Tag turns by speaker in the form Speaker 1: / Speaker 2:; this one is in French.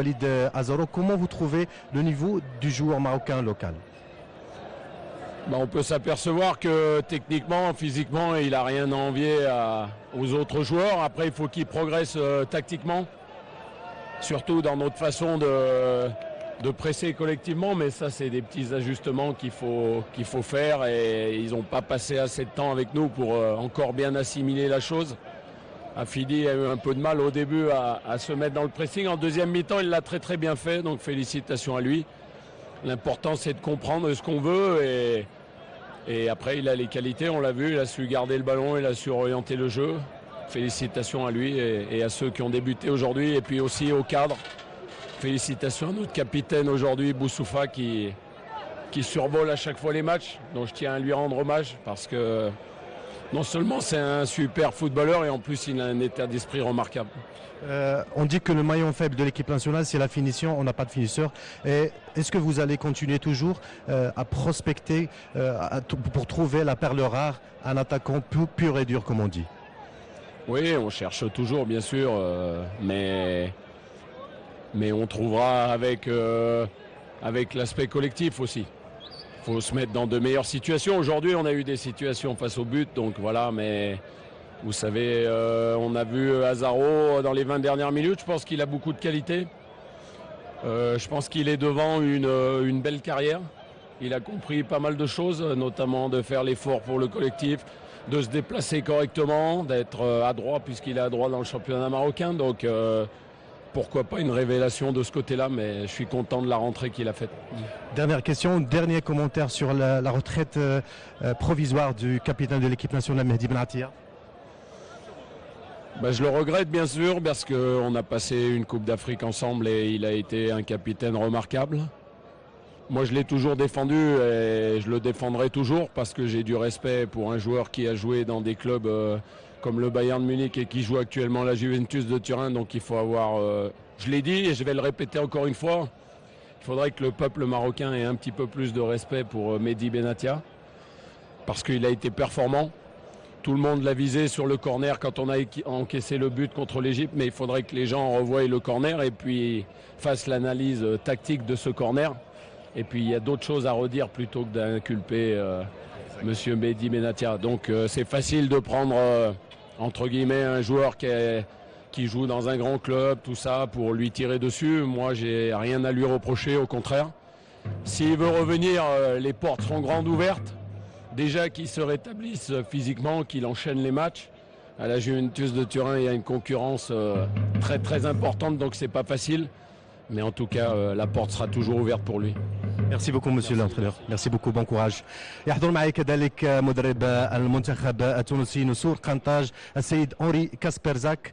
Speaker 1: Walid Azaro, comment vous trouvez le niveau du joueur marocain local?
Speaker 2: On peut s'apercevoir que techniquement, physiquement, il n'a rien à envier aux autres joueurs. Après, il faut qu'il progresse tactiquement, surtout dans notre façon de presser collectivement. Mais ça, c'est des petits ajustements qu'il faut faire et ils n'ont pas passé assez de temps avec nous pour encore bien assimiler la chose. Afidi a eu un peu de mal au début à se mettre dans le pressing. En deuxième mi-temps, il l'a très bien fait, donc félicitations à lui. L'important, c'est de comprendre ce qu'on veut et après, il a les qualités, on l'a vu, il a su garder le ballon, il a su orienter le jeu. Félicitations à lui et à ceux qui ont débuté aujourd'hui et puis aussi au cadre. Félicitations à notre capitaine aujourd'hui, Boussoufa, qui survole à chaque fois les matchs, dont je tiens à lui rendre hommage parce que non seulement c'est un super footballeur et en plus il a un état d'esprit remarquable.
Speaker 1: On dit que le maillon faible de l'équipe nationale, c'est la finition. On n'a pas de finisseur. Est-ce que vous allez continuer toujours à prospecter pour trouver la perle rare, un attaquant pur et dur, comme on dit?
Speaker 2: Oui, on cherche toujours, bien sûr, mais on trouvera avec l'aspect collectif aussi. Il faut se mettre dans de meilleures situations. Aujourd'hui, on a eu des situations face au but, donc voilà, mais vous savez, on a vu Azaro dans les 20 dernières minutes. Je pense qu'il a beaucoup de qualité. Je pense qu'il est devant une belle carrière. Il a compris pas mal de choses, notamment de faire l'effort pour le collectif, de se déplacer correctement, d'être adroit puisqu'il est adroit dans le championnat marocain. Donc pourquoi pas une révélation de ce côté-là, mais je suis content de la rentrée qu'il a faite.
Speaker 1: Dernière question, dernier commentaire sur la retraite provisoire du capitaine de l'équipe nationale, Mehdi Benatia.
Speaker 2: Je le regrette bien sûr parce qu'on a passé une Coupe d'Afrique ensemble et il a été un capitaine remarquable. Moi je l'ai toujours défendu et je le défendrai toujours parce que j'ai du respect pour un joueur qui a joué dans des clubs comme le Bayern de Munich et qui joue actuellement la Juventus de Turin. Donc il faut avoir, je l'ai dit et je vais le répéter encore une fois, il faudrait que le peuple marocain ait un petit peu plus de respect pour Mehdi Benatia parce qu'il a été performant. Tout le monde l'a visé sur le corner quand on a encaissé le but contre l'Égypte, mais il faudrait que les gens revoient le corner et puis fassent l'analyse tactique de ce corner. Et puis il y a d'autres choses à redire plutôt que d'inculper Monsieur Mehdi Benatia. Donc c'est facile de prendre entre guillemets un joueur qui joue dans un grand club, tout ça, pour lui tirer dessus. Moi, j'ai rien à lui reprocher, au contraire. S'il veut revenir, les portes seront grandes ouvertes. Déjà qu'il se rétablisse physiquement, qu'il enchaîne les matchs. À la Juventus de Turin, il y a une concurrence très importante, donc c'est pas facile. Mais en tout cas, la porte sera toujours ouverte pour lui.
Speaker 1: Merci beaucoup monsieur l'entraîneur. Merci beaucoup, bon courage. يحضر معي كذلك مدرب المنتخب التونسي نسور قنطاج السيد أوري كاسبرزاك.